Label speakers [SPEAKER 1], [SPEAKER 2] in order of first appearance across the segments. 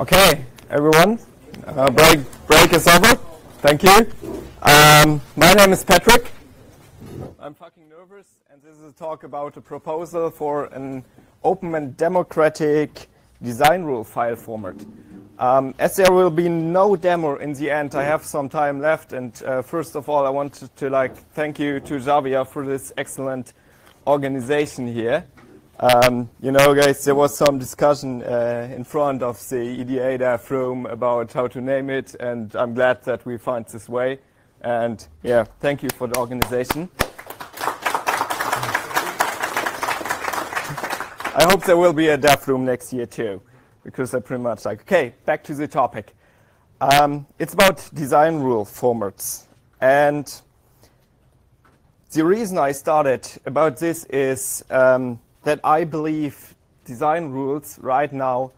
[SPEAKER 1] Okay, everyone, break is over. Thank you. My name is Patrick. I'm fucking nervous, and this is a talk about a proposal for an open and democratic design rule file format. As there will be no demo in the end, I have some time left, and first of all, I wanted to thank you to Javier for this excellent organization here. You know, guys, there was some discussion in front of the EDA dev room about how to name it, and I'm glad that we find this way. And yeah, thank you for the organization. I hope there will be a dev room next year too, because they're pretty much like, okay, back to the topic. It's about design rule formats. And the reason I started about this is that I believe design rules right now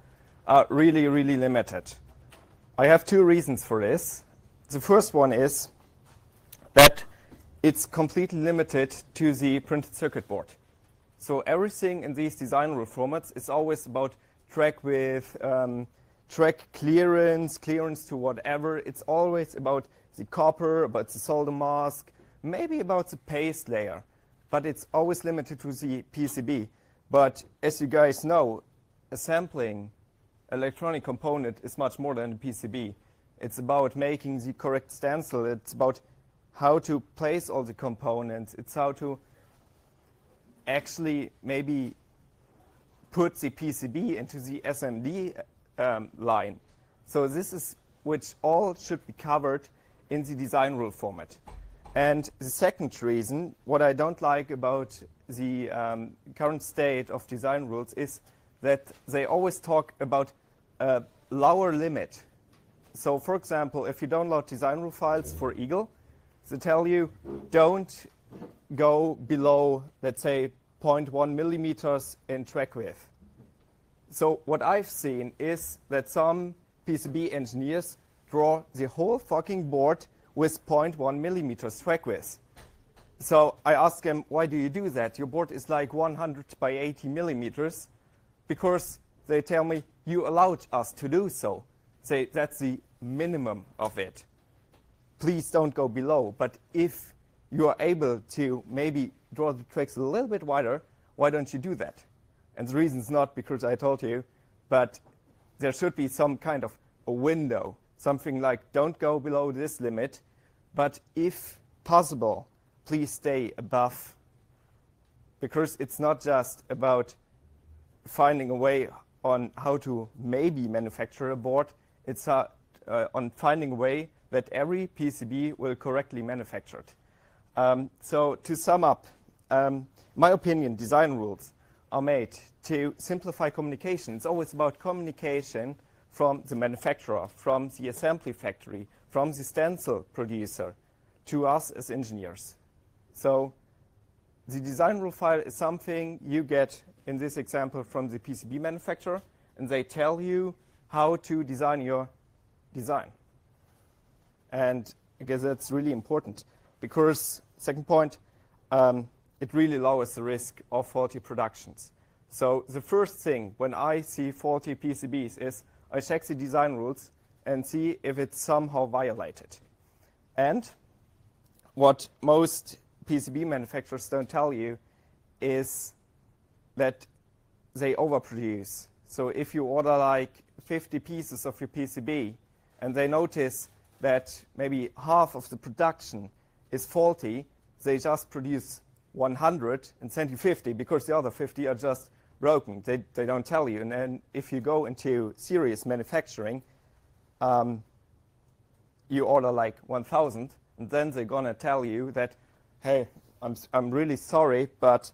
[SPEAKER 1] are really, really limited. I have two reasons for this. The first one is that it's completely limited to the printed circuit board. So everything in these design rule formats is always about track width, track clearance to whatever. It's always about the copper, about the solder mask, maybe about the paste layer, but it's always limited to the PCB. But as you guys know, assembling electronic component is much more than a PCB. It's about making the correct stencil. It's about how to place all the components. It's how to actually maybe put the PCB into the SMD line. So this is which all should be covered in the design rule format. And the second reason, what I don't like about the current state of design rules is that they always talk about a lower limit. So for example, if you download design rule files for Eagle, they tell you don't go below, let's say, 0.1 millimeters in track width. So what I've seen is that some PCB engineers draw the whole fucking board with 0.1 millimeters track width. So I asked them, why do you do that? Your board is like 100 by 80 millimeters. Because they tell me, you allowed us to do so. Say, that's the minimum of it. Please don't go below. But if you are able to maybe draw the tracks a little bit wider, why don't you do that? And the reason is not because I told you, but there should be some kind of a window. Something like, don't go below this limit, but if possible, please stay above. Because it's not just about finding a way on how to maybe manufacture a board, it's on finding a way that every PCB will correctly manufacture it. So to sum up, my opinion, design rules are made to simplify communication. It's always about communication from the manufacturer, from the assembly factory, from the stencil producer, to us as engineers. So the design rule file is something you get, in this example, from the PCB manufacturer, and they tell you how to design your design. And I guess that's really important, because, second point, it really lowers the risk of faulty productions. So the first thing when I see faulty PCBs is I check the design rules and see if it's somehow violated. And what most PCB manufacturers don't tell you is that they overproduce. So if you order like 50 pieces of your PCB and they notice that maybe half of the production is faulty, they just produce 100 and send you 50 because the other 50 are just broken. They don't tell you. And then if you go into serious manufacturing, you order like 1,000, and then they're gonna tell you that, hey, I'm really sorry, but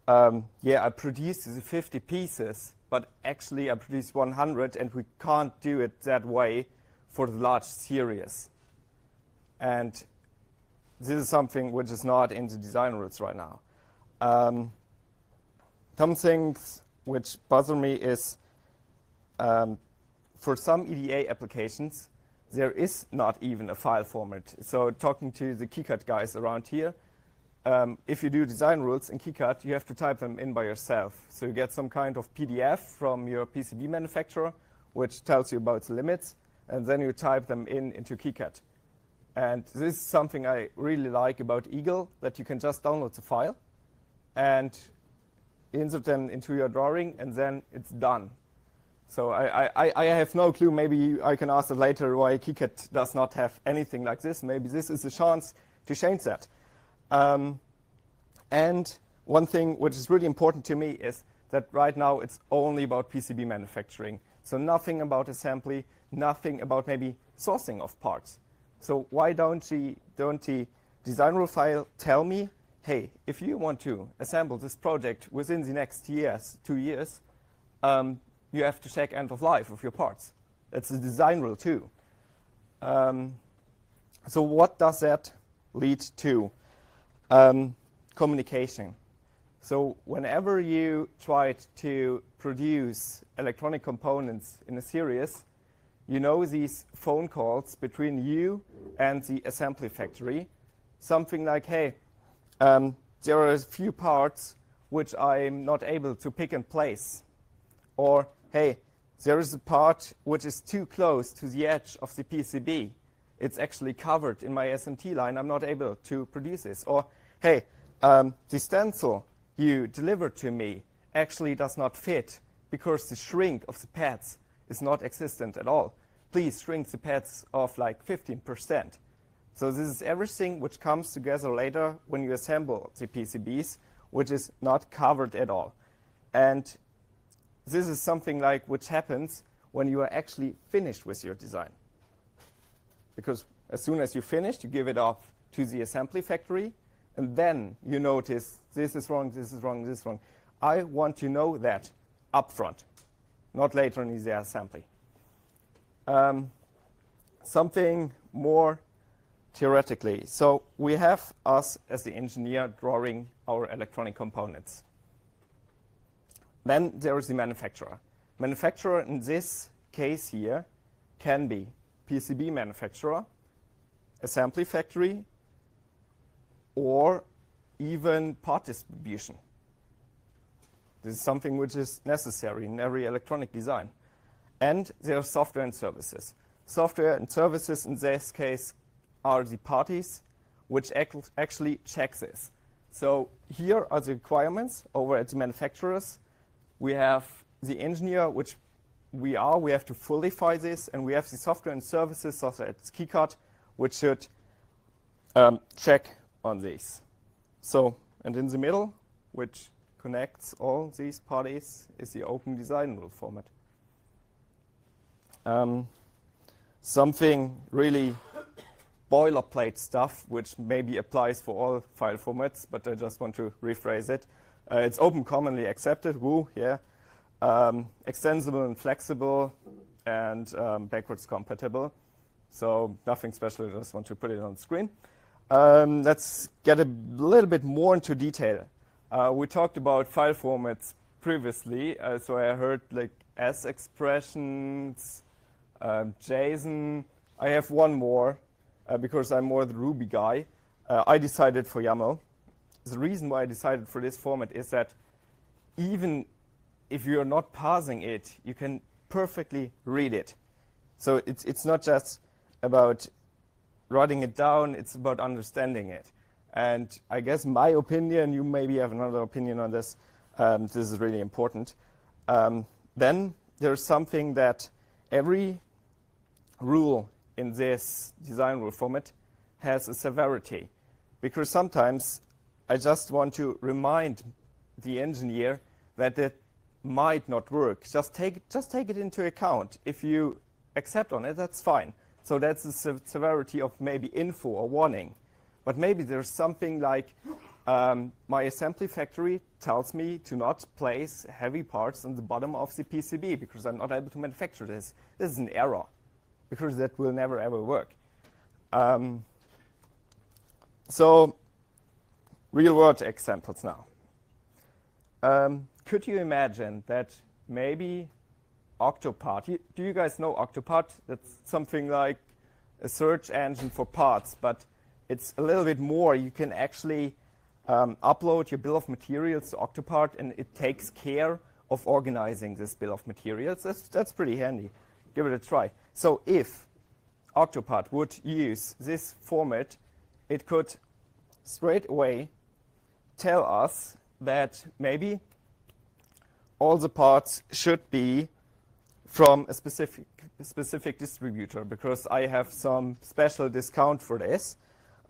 [SPEAKER 1] yeah, I produced the 50 pieces, but actually I produced 100, and we can't do it that way for the large series. And this is something which is not in the design rules right now. Some things which bother me is for some EDA applications, there is not even a file format. So talking to the KiCad guys around here, if you do design rules in KiCad, you have to type them in by yourself. So you get some kind of PDF from your PCB manufacturer, which tells you about the limits, and then you type them into KiCad. And this is something I really like about Eagle, that you can just download the file and insert them into your drawing, and then it's done. So I have no clue. Maybe I can ask it later why KiCad does not have anything like this. Maybe this is a chance to change that. And one thing which is really important to me is that right now it's only about PCB manufacturing. So nothing about assembly, nothing about maybe sourcing of parts. So why don't the design rule file tell me, hey, if you want to assemble this project within the next 2 years, you have to check end of life of your parts. That's a design rule too. So what does that lead to? Communication. So whenever you try to produce electronic components in a series, you know these phone calls between you and the assembly factory. Something like, hey, there are a few parts which I'm not able to pick and place. Or, hey, there is a part which is too close to the edge of the PCB. It's actually covered in my SMT line. I'm not able to produce this. Or, hey, the stencil you delivered to me actually does not fit because the shrink of the pads is not existent at all. Please shrink the pads of like 15%. So this is everything which comes together later when you assemble the PCBs, which is not covered at all. And this is something like which happens when you are actually finished with your design. Because as soon as you finished, you give it off to the assembly factory, and then you notice this is wrong, this is wrong, this is wrong. I want to know that upfront, not later in the assembly. Something more theoretically. So we have us as the engineer drawing our electronic components. Then there is the manufacturer. Manufacturer in this case here can be PCB manufacturer, assembly factory, or even part distribution. This is something which is necessary in every electronic design. And there are software and services. Software and services in this case are the parties which actually check this. So here are the requirements over at the manufacturers. We have the engineer, which we have to fulify this, and we have the software and services, such as KiCad, which should check on this. So, and in the middle, which connects all these parties, is the open design rule format. Something really boilerplate stuff, which maybe applies for all file formats, but I just want to rephrase it. It's open commonly accepted, woo, yeah. Extensible and flexible, and backwards compatible. So nothing special, I just want to put it on the screen. Let's get a little bit more into detail. We talked about file formats previously, so I heard like S expressions, JSON. I have one more because I'm more the Ruby guy. I decided for YAML. The reason why I decided for this format is that even if you're not parsing it, you can perfectly read it. So it's not just about writing it down, it's about understanding it. And I guess my opinion, you maybe have another opinion on this, this is really important. Then there's something that every rule in this design rule format has a severity. Because sometimes I just want to remind the engineer that it might not work. Just take it into account. If you accept on it, that's fine. So that's the severity of maybe info or warning. But maybe there's something like my assembly factory tells me to not place heavy parts on the bottom of the PCB because I'm not able to manufacture this. This is an error because that will never ever work. So real world examples now. Could you imagine that maybe Octopart, do you guys know Octopart? That's something like a search engine for parts, but it's a little bit more. You can actually upload your bill of materials to Octopart, and it takes care of organizing this bill of materials. That's pretty handy. Give it a try. So if Octopad would use this format, it could straight away tell us that maybe all the parts should be from a specific distributor, because I have some special discount for this.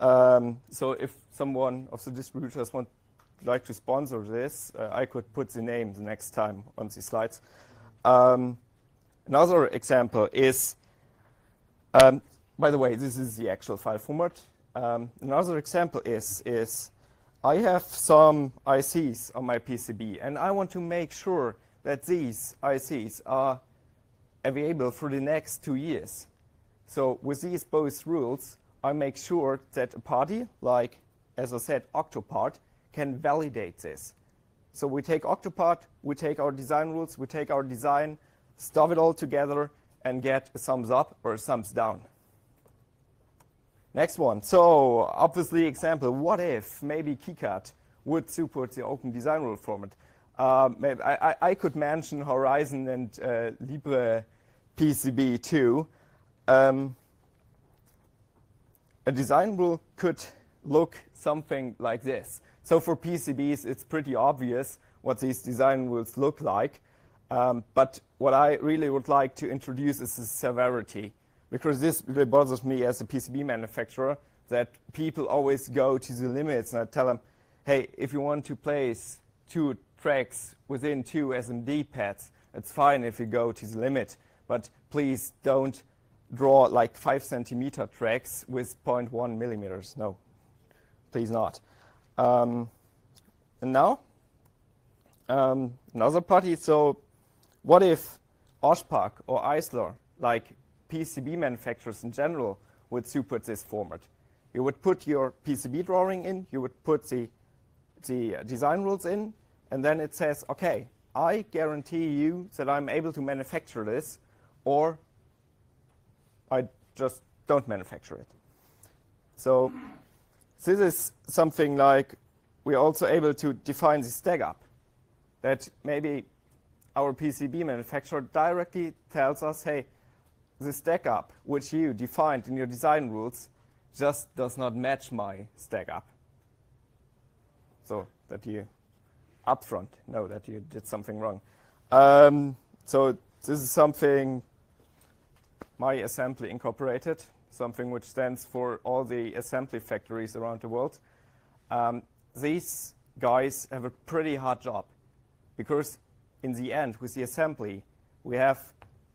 [SPEAKER 1] So if someone of the distributors would like to sponsor this, I could put the name the next time on the slides. Another example is, by the way, this is the actual file format. Another example is I have some ICs on my PCB, and I want to make sure that these ICs are available for the next 2 years. So with these both rules, I make sure that a party, like, as I said, Octopad, can validate this. So we take Octopad, we take our design rules, we take our design, stuff it all together, and get a thumbs up or a thumbs down. Next one. So obviously example, what if maybe KiCad would support the open design rule format? Maybe I could mention Horizon and Libre PCB too. A design rule could look something like this. So for PCBs, it's pretty obvious what these design rules look like. But what I really would like to introduce is the severity, because this really bothers me as a PCB manufacturer, that people always go to the limits, and I tell them, hey, if you want to place 2 tracks within 2 SMD pads, it's fine if you go to the limit, but please don't draw like 5 centimeter tracks with 0.1 millimeters. No, please not. And now, another party. So what if Oshpak or Eisler, like PCB manufacturers in general, would support this format? You would put your PCB drawing in, you would put the design rules in, and then it says, okay, I guarantee you that I'm able to manufacture this, or I just don't manufacture it. So this is something like we're also able to define the stack up, that maybe our PCB manufacturer directly tells us, hey, the stack up which you defined in your design rules just does not match my stack up. So that you upfront know that you did something wrong. So this is something My Assembly Incorporated, something which stands for all the assembly factories around the world. These guys have a pretty hard job, because in the end, with the assembly, we have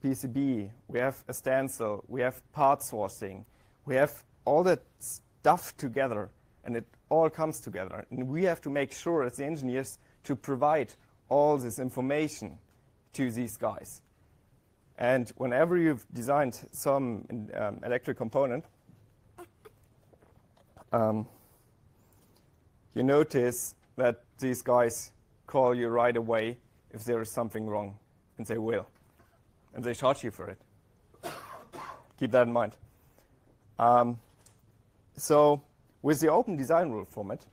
[SPEAKER 1] PCB, we have a stencil, we have part sourcing, we have all that stuff together, and it all comes together. And we have to make sure as the engineers to provide all this information to these guys. And whenever you've designed some electric component, you notice that these guys call you right away if there is something wrong, and they will. And they charge you for it. Keep that in mind. So with the open design rule format,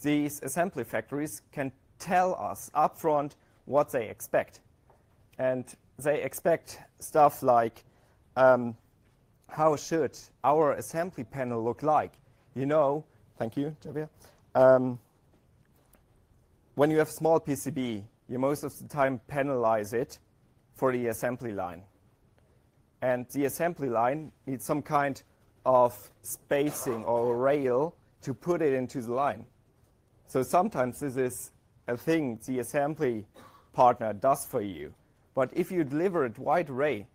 [SPEAKER 1] these assembly factories can tell us upfront what they expect. And they expect stuff like, how should our assembly panel look like? You know, thank you, Javier. When you have small PCB, you most of the time penalize it for the assembly line. And the assembly line needs some kind of spacing or rail to put it into the line. So sometimes this is a thing the assembly partner does for you. But if you deliver it wide array,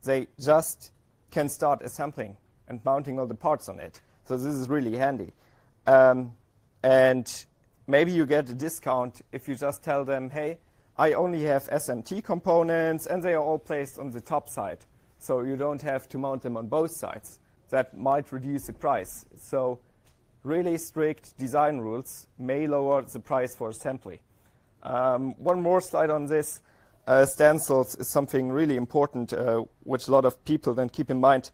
[SPEAKER 1] they just can start assembling and mounting all the parts on it. So this is really handy. And maybe you get a discount if you just tell them, hey, I only have SMT components, and they are all placed on the top side. So you don't have to mount them on both sides. That might reduce the price. So really strict design rules may lower the price for assembly. One more slide on this. Stencils is something really important, which a lot of people then keep in mind.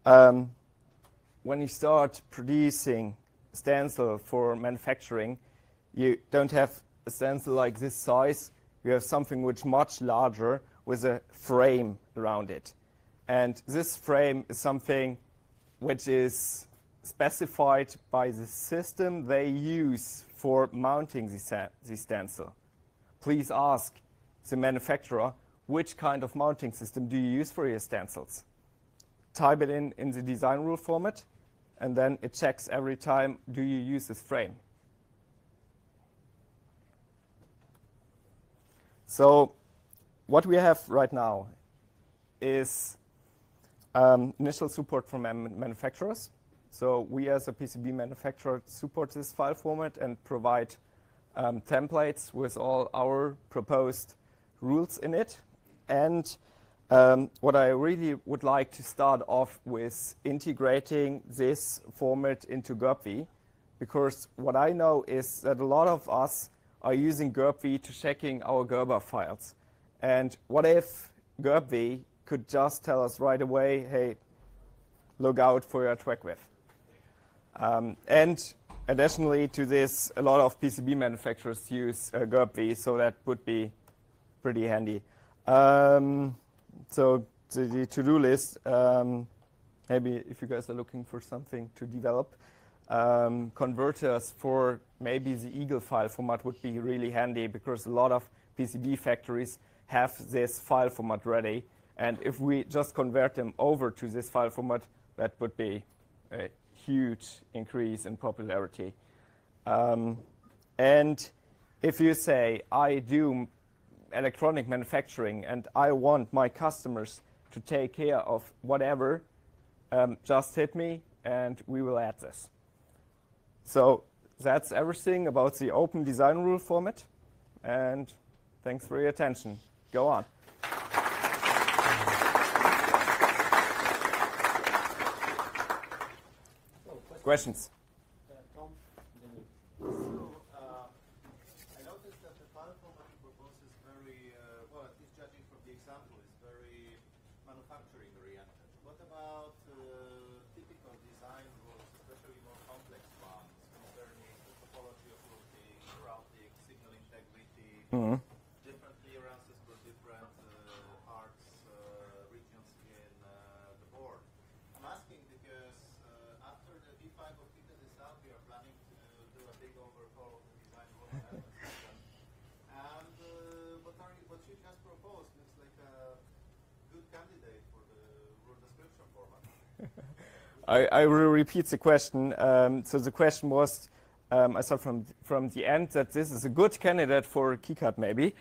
[SPEAKER 1] When you start producing stencil for manufacturing, you don't have a stencil like this size, you have something which is much larger with a frame around it. And this frame is something which is specified by the system they use for mounting the stencil. Please ask the manufacturer, which kind of mounting system do you use for your stencils? Type it in the design rule format, and then it checks every time, do you use this frame? So what we have right now is initial support from manufacturers. So we as a PCB manufacturer support this file format and provide templates with all our proposed rules in it. And what I really would like to start off with integrating this format into GURPV, because what I know is that a lot of us are using GURPV to checking our Gerber files. And what if GURPV could just tell us right away, hey, look out for your track width. And additionally to this, a lot of PCB manufacturers use GURPV, so that would be pretty handy. So the to-do list, maybe if you guys are looking for something to develop, converters for maybe the Eagle file format would be really handy, because a lot of PCB factories have this file format ready. And if we just convert them over to this file format, that would be a huge increase in popularity. And if you say, I do electronic manufacturing and I want my customers to take care of whatever, just hit me and we will add this. So that's everything about the open design rule format. And thanks for your attention. Go on. Questions?
[SPEAKER 2] Tom? I noticed that the file format you propose is very, well, at least judging from the example, is very manufacturing oriented. What about typical design rules, especially more complex ones, concerning the topology of routing, signal integrity, different clearances for different parts, regions in the board? I'm asking because after the V5 of figured this out, we are planning to do a big overhaul of the design rule management system. And what you just proposed looks like a good candidate for the rule description format.
[SPEAKER 1] I will repeat the question. So the question was, I saw from the end that this is a good candidate for KiCad, maybe.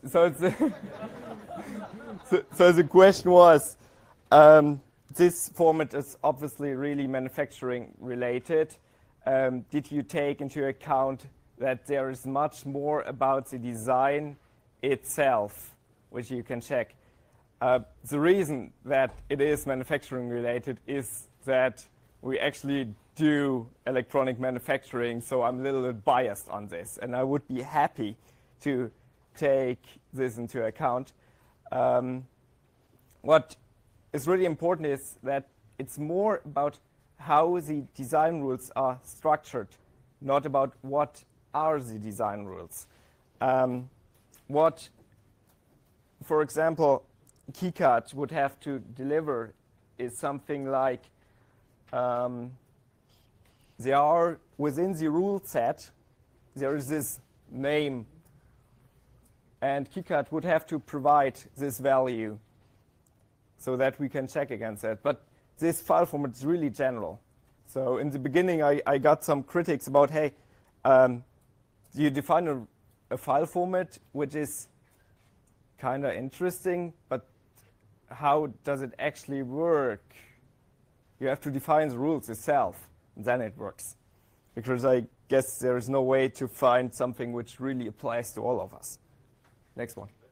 [SPEAKER 1] So the question was, this format is obviously really manufacturing related. Did you take into account that there is much more about the design itself, which you can check? The reason that it is manufacturing related is that we actually do electronic manufacturing, so I'm a little bit biased on this, and I would be happy to take this into account. What is really important is that it's more about how the design rules are structured, not about what are the design rules. What, for example, KiCad would have to deliver is something like there are, within the rule set, there is this name, and KiCad would have to provide this value so that we can check against that. But this file format is really general. So in the beginning, I got some critics about, hey, you define a file format which is kind of interesting, but how does it actually work? You have to define the rules yourself, and then it works. Because I guess there is no way to find something which really applies to all of us. Next one.
[SPEAKER 2] But,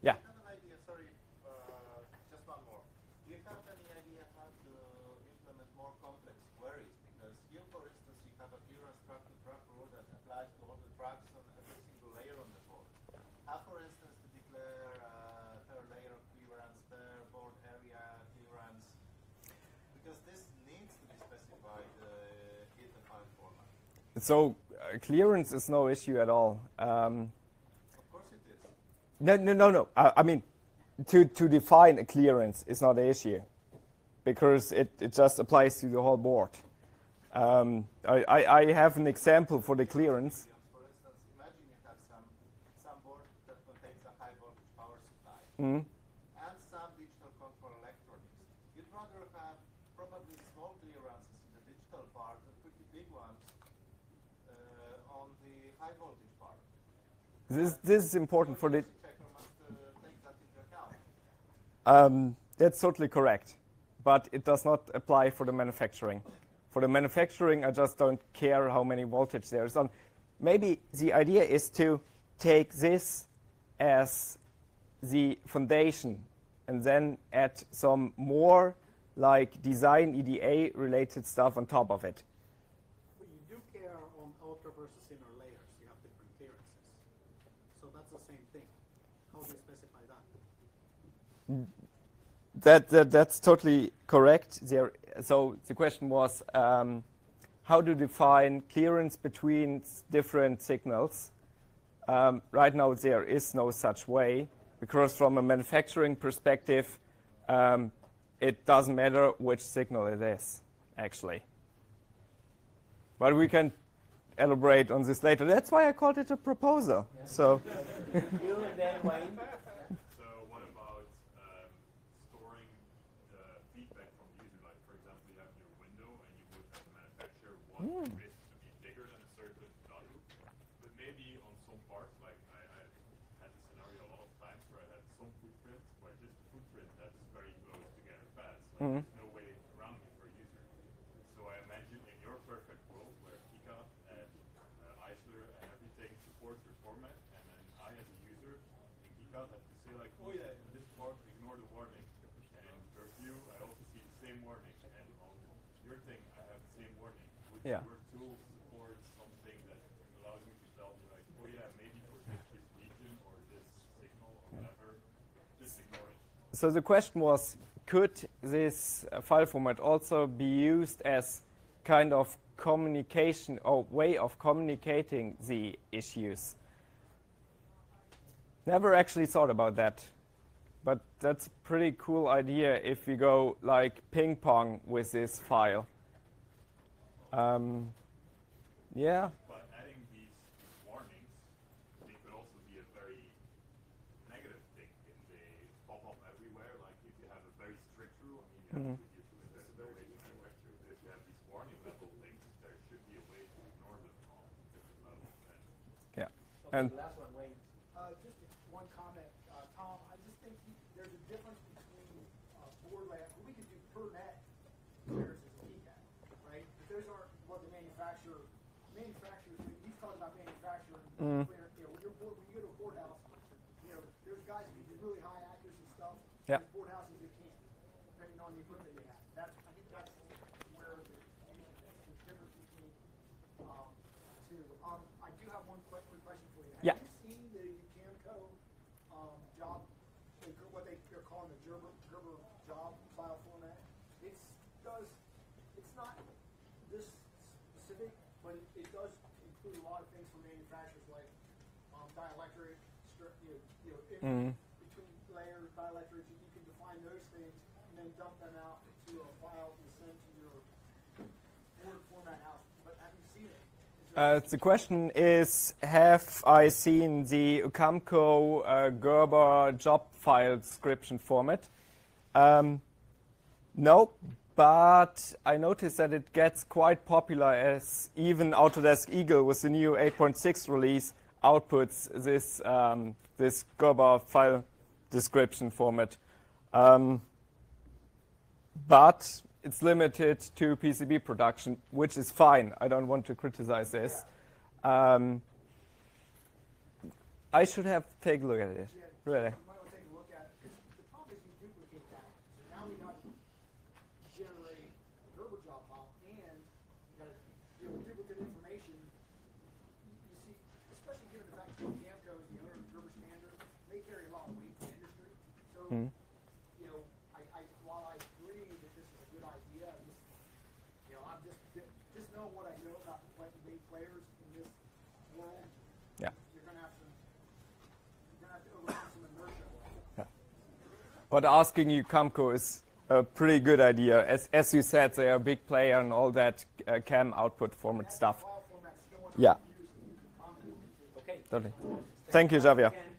[SPEAKER 1] yeah.
[SPEAKER 2] Do you have an idea, sorry, just one more. Do you have any idea how to implement more complex queries? Because here, for instance, you have a clearance track-to-track rule that applies to all the tracks on every single layer on the board. How, for instance, to declare per layer of clearance, per board area clearance? Because this needs to be specified
[SPEAKER 1] So clearance is no issue at all.
[SPEAKER 2] Of course it is.
[SPEAKER 1] No. I mean, to define a clearance is not an issue because it just applies to the whole board. I have an example for the clearance.
[SPEAKER 2] For instance, imagine you have some board that contains a high voltage power supply
[SPEAKER 1] Mm.
[SPEAKER 2] and some digital control electronics. You'd rather have probably small clearances in the digital part and pretty big ones on the high voltage part.
[SPEAKER 1] This is important for the.
[SPEAKER 2] Checker must take that into account.
[SPEAKER 1] That's totally correct, but it does not apply for the manufacturing. For the manufacturing, I just don't care how many voltage there is on. Maybe the idea is to take this as the foundation and then add some more like design EDA related stuff on top of it.
[SPEAKER 3] But you do care on ultra versus inner layers. You have different clearances. So that's the same thing. How do you specify that?
[SPEAKER 1] That's totally correct. So the question was how to define clearance between different signals. Right now there is no such way because from a manufacturing perspective, it doesn't matter which signal it is, actually. But we can elaborate on this later. That's why I called it a proposal. Yeah. So.
[SPEAKER 4] You and then Wayne.
[SPEAKER 5] So what about storing the feedback from the user? Like, for example, you have your window and you would, as a manufacturer, want the wrist to be bigger than a certain value. But maybe on some parts, like I had a scenario a lot of times where I had some footprints where just the footprint that's very close together fast. Like, there's no way around it for a user. So I imagine in your perfect world where Kika and Eisler and everything supports your format, and then I as a user in Kika have to say like, oh yeah, in this part ignore the warning. And in your view, I also see the same warning, and on your thing I have the same warning. Would your tool support something that allows me to tell me like, oh yeah, maybe for this region or this signal or whatever, just ignore it.
[SPEAKER 1] So the question was, could this file format also be used as kind of communication or way of communicating the issues? Never actually thought about that, but that's a pretty cool idea if we go like ping pong with this file. Yeah.
[SPEAKER 5] But adding these warnings, they could also be a very negative thing if they pop up everywhere. Like if you have a very strict rule, I mean, you have to there's no way to manufacture. But if you have these warning level things, there should be a way to ignore them on different levels.
[SPEAKER 1] Yeah.
[SPEAKER 4] Okay,
[SPEAKER 1] And
[SPEAKER 4] last one, Wayne.
[SPEAKER 3] Just one comment, Tom. I just think there's a difference between board layout. We could do per net clearances and PCAP, right? But those aren't what the manufacturers. You've talked about manufacturing. Clear, you know, when you go to a courthouse, you know, there's guys who can do really high accuracy stuff.
[SPEAKER 1] Yeah.
[SPEAKER 3] There's courthouses that can't, depending on the equipment they have. I think that's where the difference between two. I do have one quick question for you.
[SPEAKER 1] Yeah.
[SPEAKER 3] Have you seen the Camco job, what they're calling the Gerber job file format? It's not this specific, but it does include a lot of things for manufacturers like dielectric, between layers, dielectric. You can define those things and then dump them out into a file and send to your board format house. But have you seen it?
[SPEAKER 1] the question is, have I seen the Ucamco Gerber job file description format? No, but I noticed that it gets quite popular as even Autodesk Eagle with the new 8.6 release outputs this this Gerber file description format. But it's limited to PCB production, which is fine. I don't want to criticize this. I should have taken a look at it, really.
[SPEAKER 3] You might want to take a look at it. Because the problem is you duplicate that. So now we got to generate a Gerber job file and you got to duplicate information. You see, especially given the fact that Camco is the owner of the Gerber standard, they carry a lot of weight in the industry. So, you know, while I agree that this is a good idea, I'm just just know what I know about the big players in this world.
[SPEAKER 1] Yeah.
[SPEAKER 3] You're gonna have to overcome some inertia.
[SPEAKER 1] But asking you, Camco, is a pretty good idea. As you said, they are a big player and all that CAM output format stuff.
[SPEAKER 3] File formats still want
[SPEAKER 1] Yeah.
[SPEAKER 3] to use.
[SPEAKER 4] Okay.
[SPEAKER 1] Totally. Thank you, Javier.
[SPEAKER 4] Again.